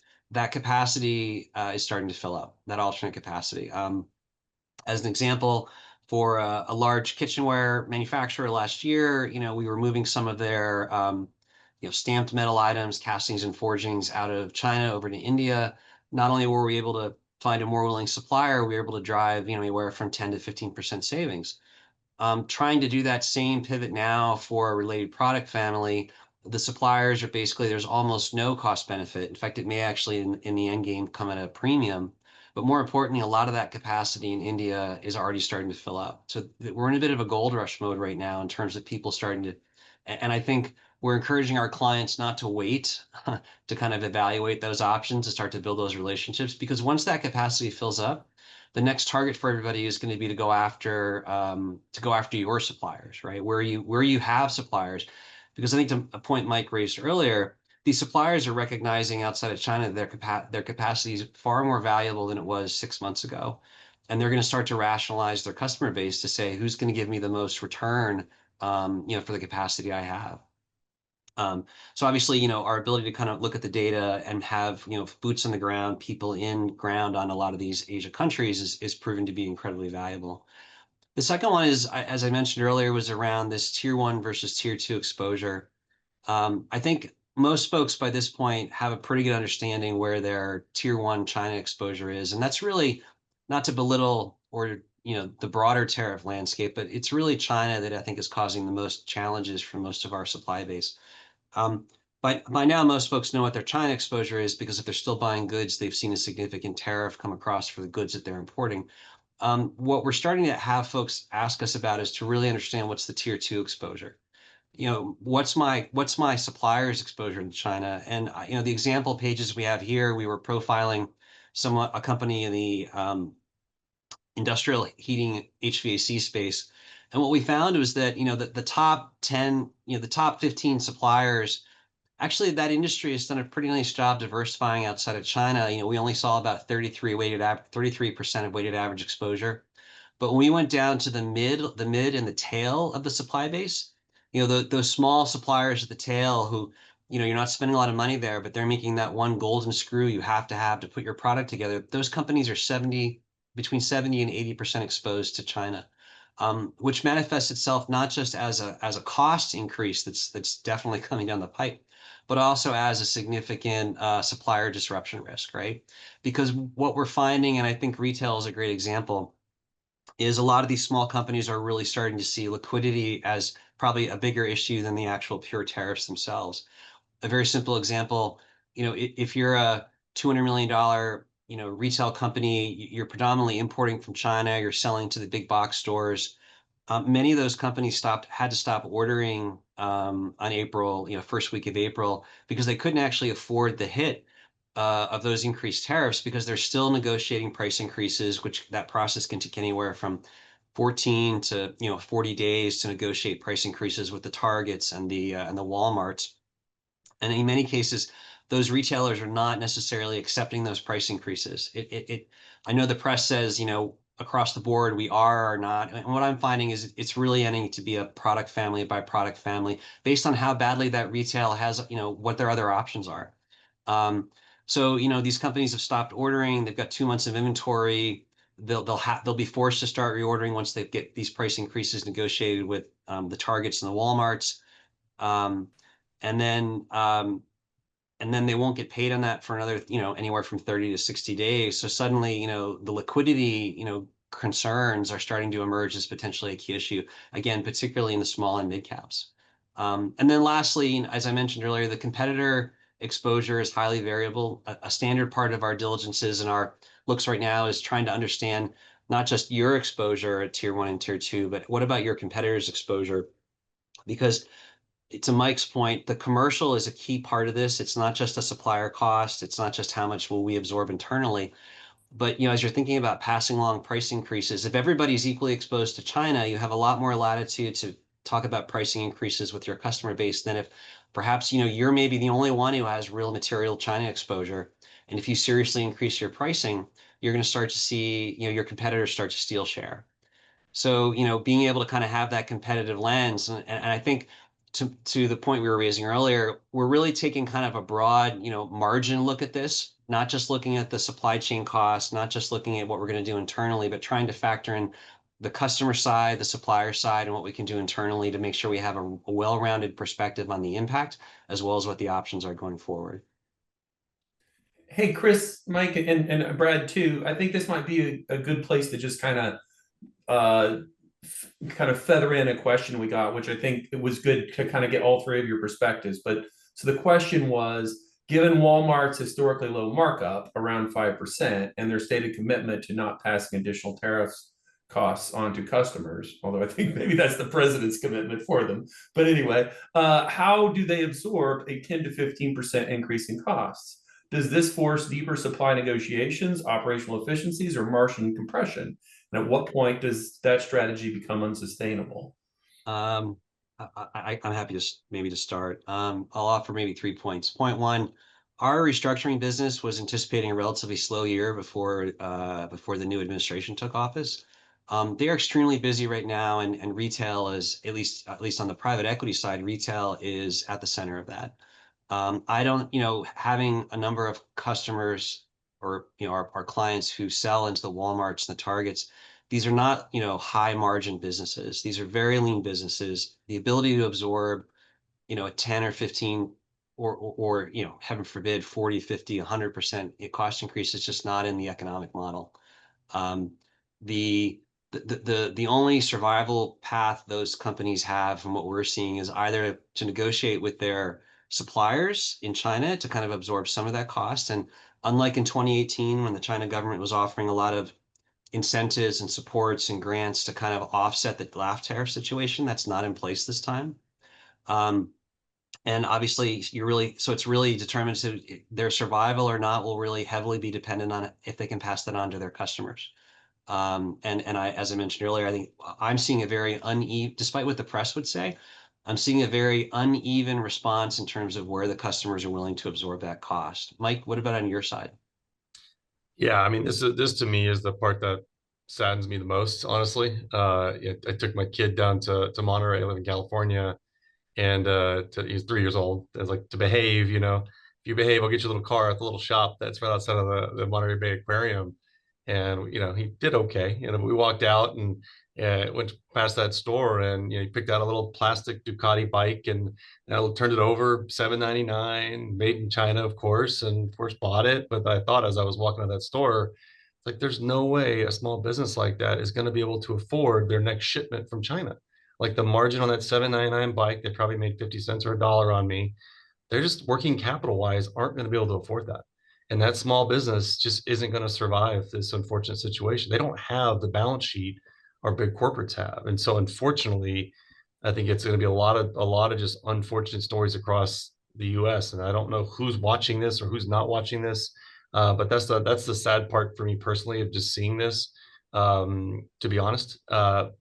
capacity is starting to fill up, that alternate capacity. As an example, for a large kitchenware manufacturer last year, we were moving some of their stamped metal items, castings and forgings out of China over to India. Not only were we able to find a more willing supplier, we were able to drive anywhere from 10 to 15% savings. Trying to do that same pivot now for a related product family, the suppliers are basically, there's almost no cost benefit. In fact, it may actually in the end game come at a premium. But more importantly, a lot of that capacity in India is already starting to fill up. So we're in a bit of a gold rush mode right now in terms of people starting to, and I think we're encouraging our clients not to wait to kind of evaluate those options and start to build those relationships, because once that capacity fills up, the next target for everybody is going to be to go after your suppliers, right? Where you have suppliers, because I think to a point Mike raised earlier, these suppliers are recognizing outside of China that their capacity is far more valuable than it was 6 months ago, and they're going to start to rationalize their customer base to say who's going to give me the most return, for the capacity I have. So obviously, our ability to kind of look at the data and have, boots on the ground, people in ground on a lot of these Asia countries is proven to be incredibly valuable. The second one is, as I mentioned earlier, was around this tier 1 versus tier 2 exposure. I think most folks by this point have a pretty good understanding where their tier 1 China exposure is. And that's really not to belittle or, the broader tariff landscape, but it's really China that I think is causing the most challenges for most of our supply base. By now, most folks know what their China exposure is, because if they're still buying goods, they've seen a significant tariff come across for the goods that they're importing. What we're starting to have folks ask us about is to really understand what's the tier 2 exposure. What's my supplier's exposure in China? And the example pages we have here, we were profiling a company in the industrial heating HVAC space. And what we found was that, the top 10, the top 15 suppliers, actually that industry has done a pretty nice job diversifying outside of China. We only saw about 33% of weighted average exposure. But when we went down to the mid and the tail of the supply base, those small suppliers at the tail who, you're not spending a lot of money there, but they're making that one golden screw you have to put your product together. Those companies are between 70 and 80% exposed to China, which manifests itself not just as a cost increase that's definitely coming down the pipe, but also as a significant supplier disruption risk, right? Because what we're finding, and I think retail is a great example, is a lot of these small companies are really starting to see liquidity as probably a bigger issue than the actual pure tariffs themselves. A very simple example, if you're a $200 million, retail company, you're predominantly importing from China, you're selling to the big box stores. Many of those companies had to stop ordering on April, first week of April, because they couldn't actually afford the hit of those increased tariffs, because they're still negotiating price increases, which that process can take anywhere from 14 to 40 days to negotiate price increases with the Targets and the Walmarts. And in many cases, those retailers are not necessarily accepting those price increases. I know the press says, across the board, we are or not. And what I'm finding is it's really ending to be a product family by product family based on how badly that retail has, what their other options are. So, these companies have stopped ordering. They've got 2 months of inventory. They'll be forced to start reordering once they get these price increases negotiated with the Targets and the Walmarts. And then they won't get paid on that for another, anywhere from 30 to 60 days. So suddenly, the liquidity, concerns are starting to emerge as potentially a key issue, again, particularly in the small and mid caps. And then lastly, as I mentioned earlier, the competitor exposure is highly variable. A standard part of our diligences and our looks right now is trying to understand not just your exposure at tier 1 and tier 2, but what about your competitor's exposure? Because to Mike's point, the commercial is a key part of this. It's not just a supplier cost. It's not just how much will we absorb internally. But as you're thinking about passing along price increases, if everybody's equally exposed to China, you have a lot more latitude to talk about pricing increases with your customer base than if perhaps you're maybe the only one who has real material China exposure. And if you seriously increase your pricing, you're going to start to see your competitors start to steal share. So, being able to kind of have that competitive lens, and I think to the point we were raising earlier, we're really taking kind of a broad, margin look at this, not just looking at the supply chain costs, not just looking at what we're going to do internally, but trying to factor in the customer side, the supplier side, and what we can do internally to make sure we have a well-rounded perspective on the impact, as well as what the options are going forward. Hey, Chris, Mike, and Brad too. I think this might be a good place to just kind of feather in a question we got, which I think it was good to kind of get all three of your perspectives. But so the question was, given Walmart's historically low markup, around 5%, and their stated commitment to not passing additional tariffs costs onto customers, although I think maybe that's the president's commitment for them. But anyway, how do they absorb a 10 to 15% increase in costs? Does this force deeper supply negotiations, operational efficiencies, or margin compression? And at what point does that strategy become unsustainable? I'm happy to maybe to start. I'll offer maybe 3 points. Point one, our restructuring business was anticipating a relatively slow year before the new administration took office. They are extremely busy right now, and retail is at least on the private equity side, retail is at the center of that. I don't, having a number of customers or our clients who sell into the Walmarts and the Targets, these are not, high margin businesses. These are very lean businesses. The ability to absorb, a 10 or 15 or heaven forbid, 40, 50, 100% cost increase is just not in the economic model. Um, the the only survival path those companies have from what we're seeing is either to negotiate with their suppliers in China to kind of absorb some of that cost. And unlike in 2018, when the China government was offering a lot of incentives and supports and grants to kind of offset the LAF tariff situation, that's not in place this time. And obviously so it's really determined to their survival or not will really heavily be dependent on if they can pass that on to their customers. And as I mentioned earlier, I think I'm seeing a very uneven, despite what the press would say, I'm seeing a very uneven response in terms of where the customers are willing to absorb that cost. Mike, what about on your side? Yeah, I mean, this to me is the part that saddens me the most, honestly. I took my kid down to Monterey. I live in California, and he's 3 years old. I was like, to behave, if you behave, I'll get you a little car at the little shop that's right outside of the Monterey Bay Aquarium. And he did okay. And we walked out and went past that store, and he picked out a little plastic Ducati bike and turned it over, $7.99, made in China, of course, and of course bought it. But I thought as I was walking out that store, like, there's no way a small business like that is going to be able to afford their next shipment from China. Like, the margin on that $7.99 bike, they probably made 50 cents or a dollar on me. They're just working capital wise aren't going to be able to afford that. And that small business just isn't going to survive this unfortunate situation. They don't have the balance sheet our big corporates have. And so unfortunately, I think it's going to be a lot of just unfortunate stories across the US. And I don't know who's watching this or who's not watching this. But that's the sad part for me personally of just seeing this, to be honest.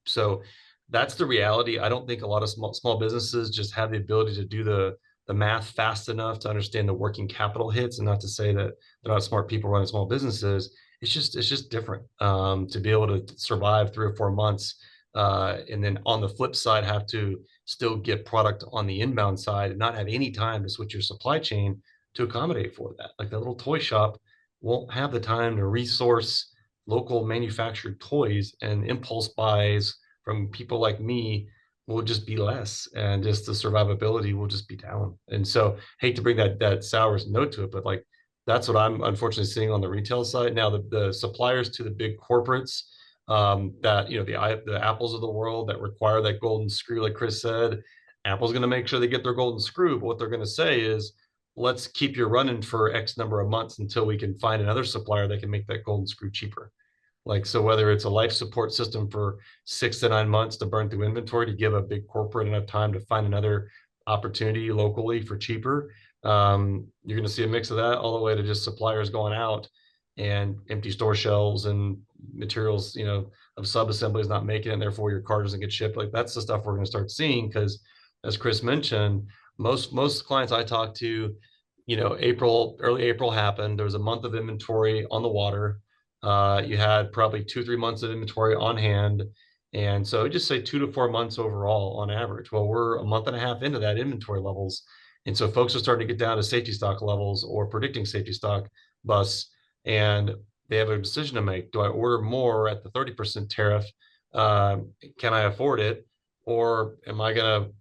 So that's the reality. I don't think a lot of small businesses just have the ability to do the math fast enough to understand the working capital hits, and not to say that they're not smart people running small businesses. It's just different, to be able to survive 3 or 4 months, and then on the flip side have to still get product on the inbound side and not have any time to switch your supply chain to accommodate for that. Like, that little toy shop won't have the time to resource local manufactured toys, and impulse buys from people like me will just be less, and just the survivability will just be down. And so, hate to bring that sour note to it, but like, that's what I'm unfortunately seeing on the retail side. Now, the suppliers to the big corporates, that the Apples of the world that require that golden screw, like Chris said, Apple's going to make sure they get their golden screw. But what they're going to say is, let's keep you running for X number of months until we can find another supplier that can make that golden screw cheaper. Like, so whether it's a life support system for 6 to 9 months to burn through inventory to give a big corporate enough time to find another opportunity locally for cheaper, you're going to see a mix of that, all the way to just suppliers going out and empty store shelves and materials, of sub-assemblies not making it, and therefore your car doesn't get shipped. Like, that's the stuff we're going to start seeing, because as Chris mentioned, most clients I talk to, early April happened. There was a month of inventory on the water. You had probably 2 or 3 months of inventory on hand. And so just say 2 to 4 months overall on average. Well, we're a month and a half into that inventory levels. And so folks are starting to get down to safety stock levels or predicting safety stock busts. And they have a decision to make. Do I order more at the 30% tariff? Can I afford it? Or am I going to,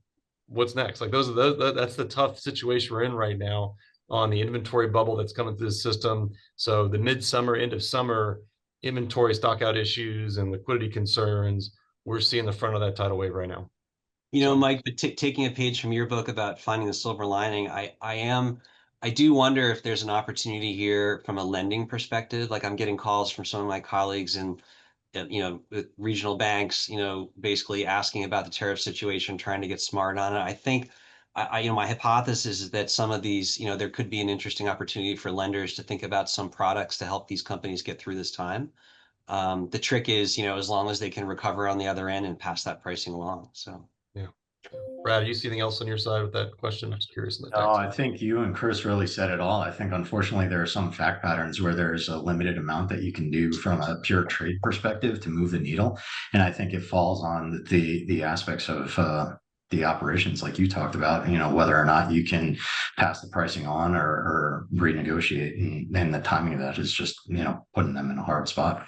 what's next? Like, that's the tough situation we're in right now on the inventory bubble that's coming through the system. So the midsummer, end of summer inventory stock out issues and liquidity concerns, we're seeing the front of that tidal wave right now. Mike, but taking a page from your book about finding the silver lining, I do wonder if there's an opportunity here from a lending perspective. Like, I'm getting calls from some of my colleagues in with regional banks, basically asking about the tariff situation, trying to get smart on it. I think, my hypothesis is that some of these, there could be an interesting opportunity for lenders to think about some products to help these companies get through this time. The trick is, as long as they can recover on the other end and pass that pricing along. So, yeah. Brad, do you see anything else on your side with that question? I'm just curious on the No, tax. I think you and Chris really said it all. I think unfortunately there are some fact patterns where there's a limited amount that you can do from a pure trade perspective to move the needle, and I think it falls on the aspects of the operations like you talked about. Whether or not you can pass the pricing on or renegotiate, and the timing of that is just putting them in a hard spot.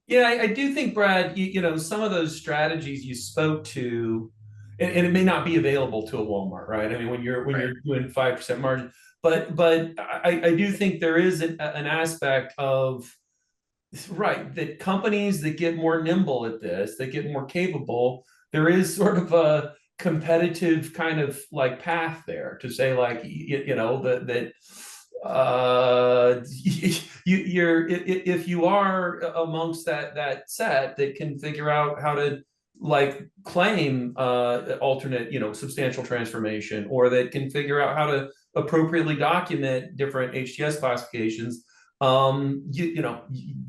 Yeah, I do think, Brad, some of those strategies you spoke to, and it may not be available to a Walmart, right? I mean, when you're doing 5% margin, but I do think there is an aspect of, right, that companies that get more nimble at this, that get more capable, there is sort of a competitive kind of like path there to say like, that if you are amongst that set that can figure out how to like claim alternate substantial transformation, or that can figure out how to appropriately document different HTS classifications,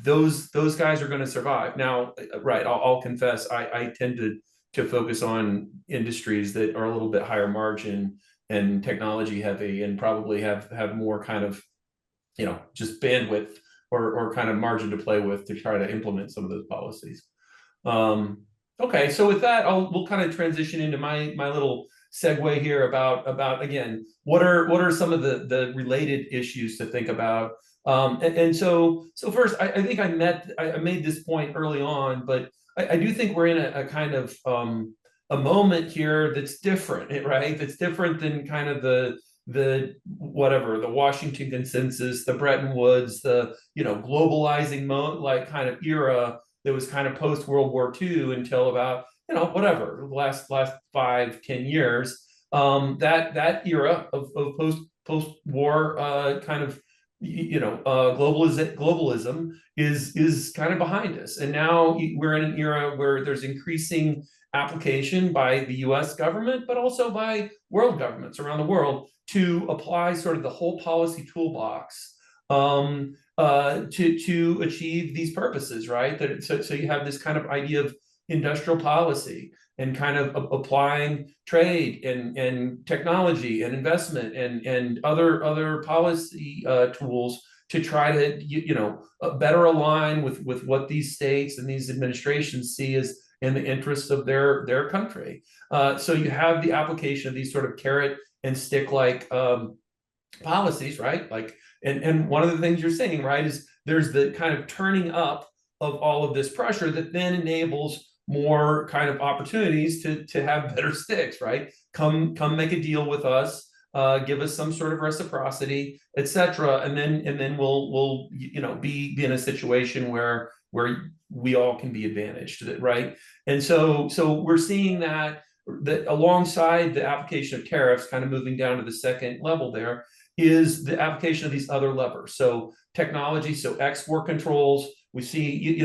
those guys are going to survive. Now, right, I'll confess I tend to focus on industries that are a little bit higher margin and technology heavy, and probably have more kind of just bandwidth or kind of margin to play with to try to implement some of those policies. Okay, so with that, we'll kind of transition into my little segue here about again, what are some of the related issues to think about. So first, I think I made this point early on, but I do think we're in a kind of a moment here that's different, right? That's different than kind of the whatever, the Washington Consensus, the Bretton Woods, the globalizing like kind of era that was kind of post World War II until about whatever the last 5-10 years. That era of post war kind of globalism is kind of behind us, and now we're in an era where there's increasing application by the U.S. government, but also by world governments around the world to apply sort of the whole policy toolbox to achieve these purposes, right? So you have this kind of idea of industrial policy and kind of applying trade and technology and investment and other policy tools to try to better align with what these states and these administrations see as in the interests of their country. So you have the application of these sort of carrot and stick like policies, right? Like, and one of the things you're saying, right, is there's the kind of turning up of all of this pressure that then enables more kind of opportunities to have better sticks, right? Come make a deal with us, give us some sort of reciprocity, etc., and then we'll be in a situation where we all can be advantaged, right? And so we're seeing that alongside the application of tariffs, kind of moving down to the second level, there is the application of these other levers. So technology, so export controls. We see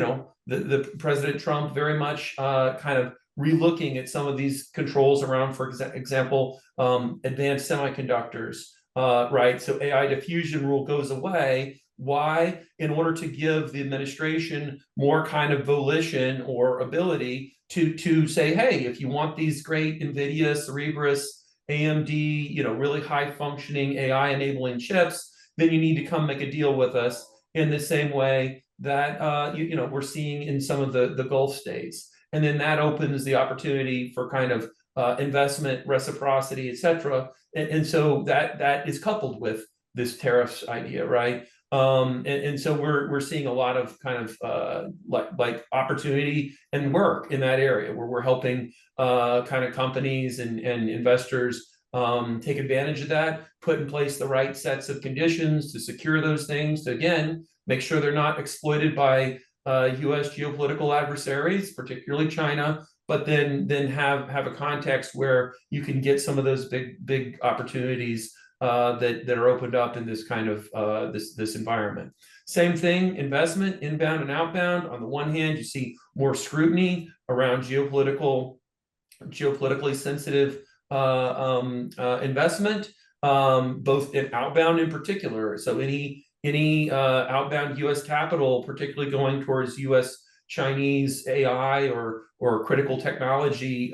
the President Trump very much kind of relooking at some of these controls around, for example, advanced semiconductors, right? So AI diffusion rule goes away. Why? In order to give the administration more kind of volition or ability to say, hey, if you want these great NVIDIA, Cerebras, AMD, really high functioning AI enabling chips, then you need to come make a deal with us in the same way that we're seeing in some of the Gulf states. And then that opens the opportunity for kind of investment, reciprocity, et cetera. And so that is coupled with this tariffs idea, right? And so we're seeing a lot of kind of like opportunity and work in that area where we're helping kind of companies and investors take advantage of that, put in place the right sets of conditions to secure those things, to again make sure they're not exploited by U.S. geopolitical adversaries, particularly China, but then have a context where you can get some of those big opportunities that are opened up in this kind of this environment. Same thing, investment, inbound and outbound. On the one hand, you see more scrutiny around geopolitically sensitive investment, both in outbound in particular. So any outbound U.S. capital, particularly going towards U.S. Chinese AI or critical technology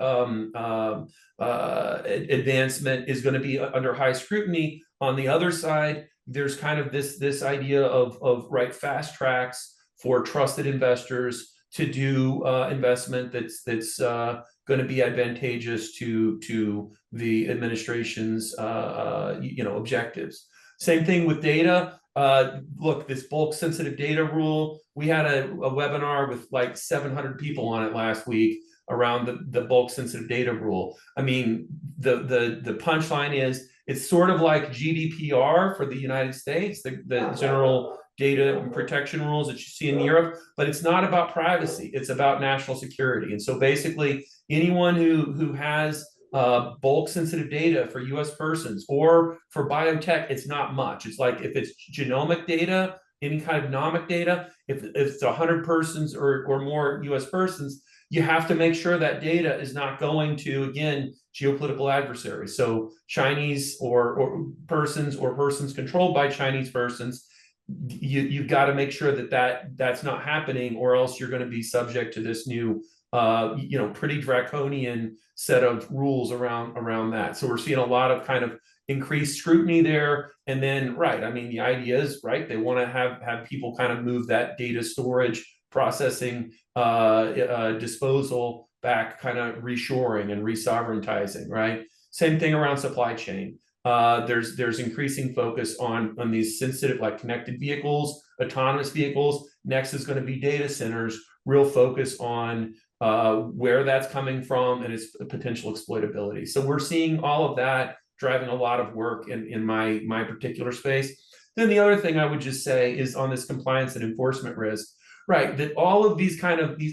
advancement, is going to be under high scrutiny. On the other side, there's kind of this idea of right fast tracks for trusted investors to do investment that's going to be advantageous to the administration's objectives. Same thing with data. Look, this bulk sensitive data rule, we had a webinar with like 700 people on it last week around the bulk sensitive data rule. I mean, the punchline is it's sort of like GDPR for the United States, the general data protection rules that you see in Europe, but it's not about privacy. It's about national security. And so basically anyone who has bulk sensitive data for US persons or for biotech, it's not much. It's like if it's genomic data, any kind of nomic data, if it's 100 persons or more US persons, you have to make sure that data is not going to, again, geopolitical adversaries. So Chinese or persons controlled by Chinese persons, you've got to make sure that's not happening, or else you're going to be subject to this new pretty draconian set of rules around that. So we're seeing a lot of kind of increased scrutiny there. And then, right, I mean, the idea is, right, they want to have people kind of move that data storage, processing, disposal back, kind of reshoring and resovereigntizing, right? Same thing around supply chain. There's increasing focus on these sensitive, like connected vehicles, autonomous vehicles. Next is going to be data centers, real focus on where that's coming from and its potential exploitability. So we're seeing all of that driving a lot of work in my particular space. Then the other thing I would just say is on this compliance and enforcement risk, right? That all of these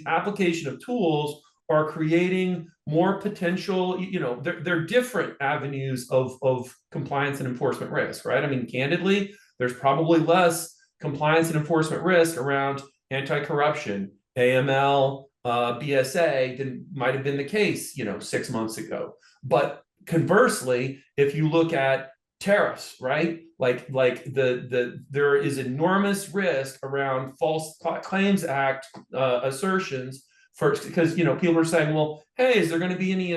application of tools are creating more potential, they're different avenues of compliance and enforcement risk, right? I mean, candidly, there's probably less compliance and enforcement risk around anti-corruption, AML, BSA than might have been the case, 6 months ago. But conversely, if you look at tariffs, right? Like there is enormous risk around false claims act assertions. First, because people are saying, well, hey, is there going to be any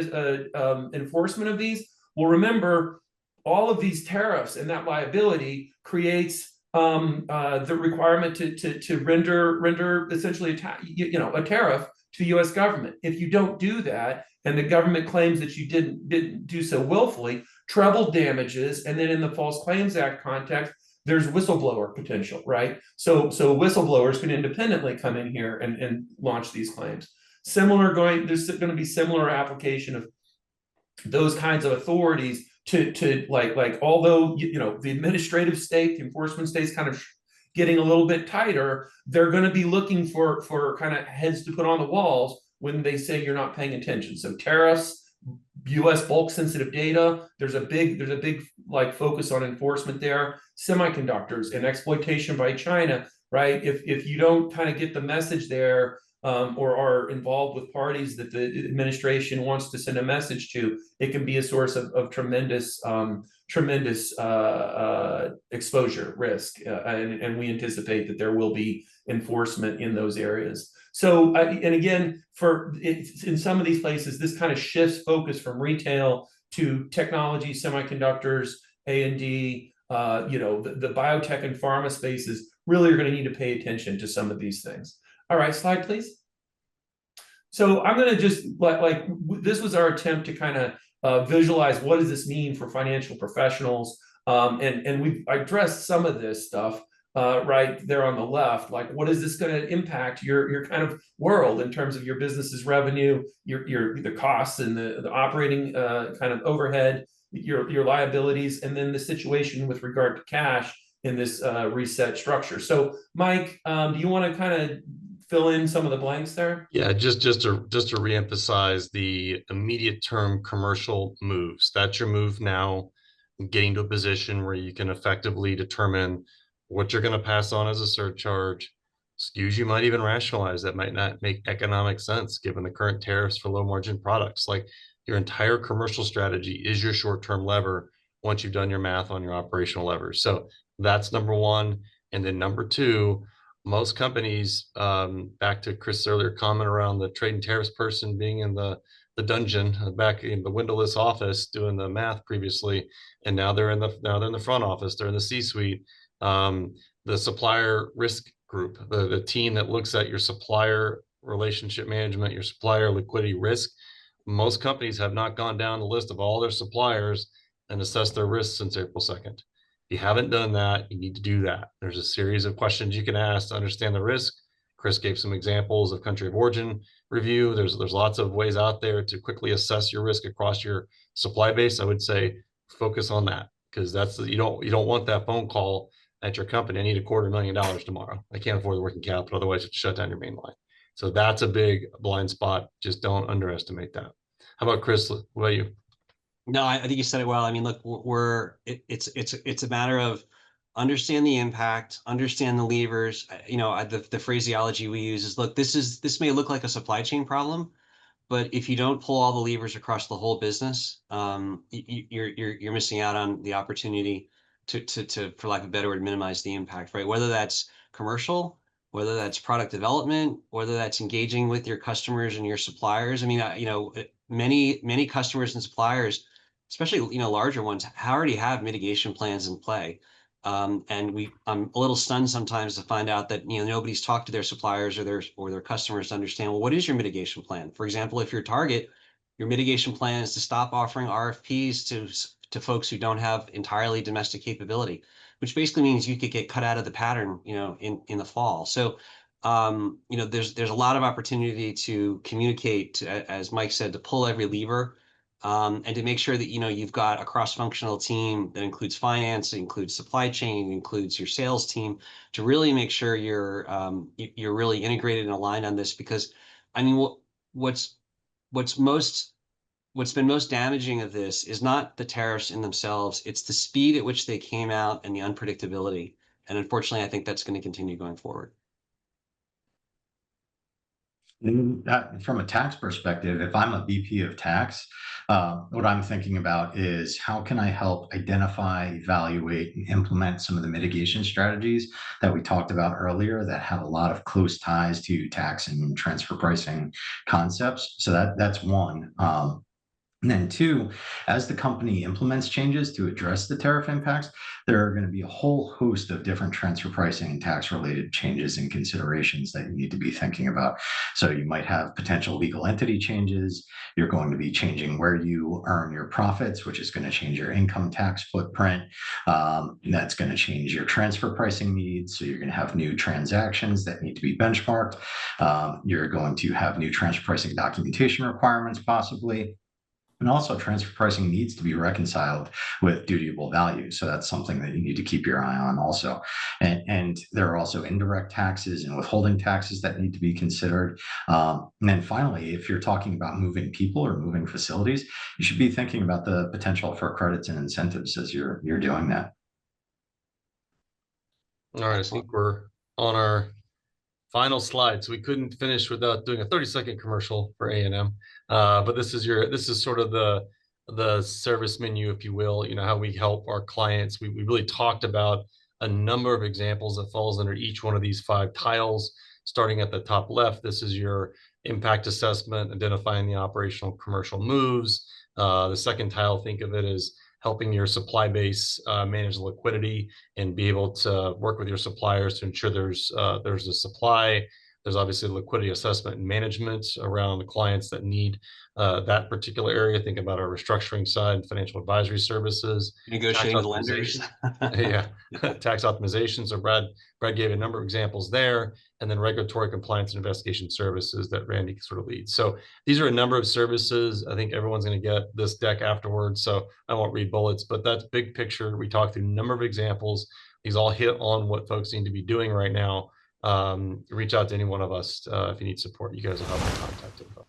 enforcement of these? Well, remember, all of these tariffs and that liability creates the requirement to render essentially a tariff to the U.S. government. If you don't do that, and the government claims that you didn't do so willfully, treble damages, and then in the False Claims Act context, there's whistleblower potential, right? So whistleblowers can independently come in here and launch these claims. There's going to be similar application of those kinds of authorities to like although the administrative state, the enforcement state's kind of getting a little bit tighter, they're going to be looking for kind of heads to put on the walls when they say you're not paying attention. So tariffs, U.S. bulk sensitive data, there's a big like focus on enforcement there. Semiconductors and exploitation by China, right? If you don't kind of get the message there, or are involved with parties that the administration wants to send a message to, it can be a source of tremendous exposure risk, and we anticipate that there will be enforcement in those areas. So, and again, in some of these places, this kind of shifts focus from retail to technology, semiconductors, A&D, the biotech and pharma spaces really are going to need to pay attention to some of these things. All right, slide, please. So I'm going to just this was our attempt to kind of visualize what does this mean for financial professionals, and we've addressed some of this stuff right there on the left. Like, what is this going to impact your kind of world in terms of your business's revenue, the costs and the operating kind of overhead, your liabilities, and then the situation with regard to cash in this reset structure. So, Mike, do you want to kind of fill in some of the blanks there? Yeah, just to reemphasize the immediate term commercial moves. That's your move now, getting to a position where you can effectively determine what you're going to pass on as a surcharge, SKUs you might even rationalize that might not make economic sense given the current tariffs for low margin products. Like your entire commercial strategy is your short-term lever once you've done your math on your operational levers. So that's number one. And then number two, most companies, back to Chris' earlier comment around the trade and tariffs person being in the dungeon back in the windowless office doing the math previously, and now they're in the front office, they're in the C-suite. The supplier risk group, the team that looks at your supplier relationship management, your supplier liquidity risk. Most companies have not gone down the list of all their suppliers and assessed their risks since April 2nd. If you haven't done that, you need to do that. There's a series of questions you can ask to understand the risk. Chris gave some examples of country of origin review. There's lots of ways out there to quickly assess your risk across your supply base. I would say focus on that, because you don't want that phone call at your company. I need $250,000 tomorrow. I can't afford the working capital, otherwise you shut down your main line. So that's a big blind spot. Just don't underestimate that. How about Chris? What about you? No, I think you said it well. I mean, look, it's a matter of understand the impact, understand the levers. The phraseology we use is, look, this may look like a supply chain problem, but if you don't pull all the levers across the whole business, you're missing out on the opportunity to, for lack of a better word, minimize the impact, right? Whether that's commercial, whether that's product development, whether that's engaging with your customers and your suppliers. I mean, many customers and suppliers, especially larger ones, already have mitigation plans in play. And I'm a little stunned sometimes to find out that nobody's talked to their suppliers or their customers to understand, well, what is your mitigation plan? For example, if you're Target, your mitigation plan is to stop offering RFPs to folks who don't have entirely domestic capability, which basically means you could get cut out of the pattern, in the fall. So, there's a lot of opportunity to communicate, as Mike said, to pull every lever. And to make sure that you've got a cross-functional team that includes finance, includes supply chain, includes your sales team, to really make sure you're really integrated and aligned on this. Because I mean, what's been most damaging of this is not the tariffs in themselves; it's the speed at which they came out and the unpredictability. And unfortunately, I think that's going to continue going forward. From a tax perspective, if I'm a VP of tax, what I'm thinking about is how can I help identify, evaluate, and implement some of the mitigation strategies that we talked about earlier that have a lot of close ties to tax and transfer pricing concepts. So that's one. And then two, as the company implements changes to address the tariff impacts, there are going to be a whole host of different transfer pricing and tax related changes and considerations that you need to be thinking about. So you might have potential legal entity changes. You're going to be changing where you earn your profits, which is going to change your income tax footprint. That's going to change your transfer pricing needs. So you're going to have new transactions that need to be benchmarked. You're going to have new transfer pricing documentation requirements possibly. And also transfer pricing needs to be reconciled with dutiable value. So that's something that you need to keep your eye on also. And there are also indirect taxes and withholding taxes that need to be considered. And then finally, if you're talking about moving people or moving facilities, you should be thinking about the potential for credits and incentives as you're doing that. All right, I think we're on our final slide. So we couldn't finish without doing a 30-second commercial for A&M. But this is sort of the service menu, if you will, how we help our clients. We really talked about a number of examples that falls under each one of these 5 tiles. Starting at the top left, this is your impact assessment, identifying the operational commercial moves. The second tile, think of it as helping your supply base manage the liquidity and be able to work with your suppliers to ensure there's a supply. There's obviously liquidity assessment and management around the clients that need that particular area. Think about our restructuring side, financial advisory services, Negotiating with lenders. Yeah, tax optimization. So Brad gave a number of examples there, and then regulatory compliance and investigation services that Randy sort of leads. So these are a number of services. I think everyone's going to get this deck afterwards, so I won't read bullets, but that's big picture. We talked through a number of examples. These all hit on what folks need to be doing right now. Reach out to any one of us if you need support. You guys will have my contact info.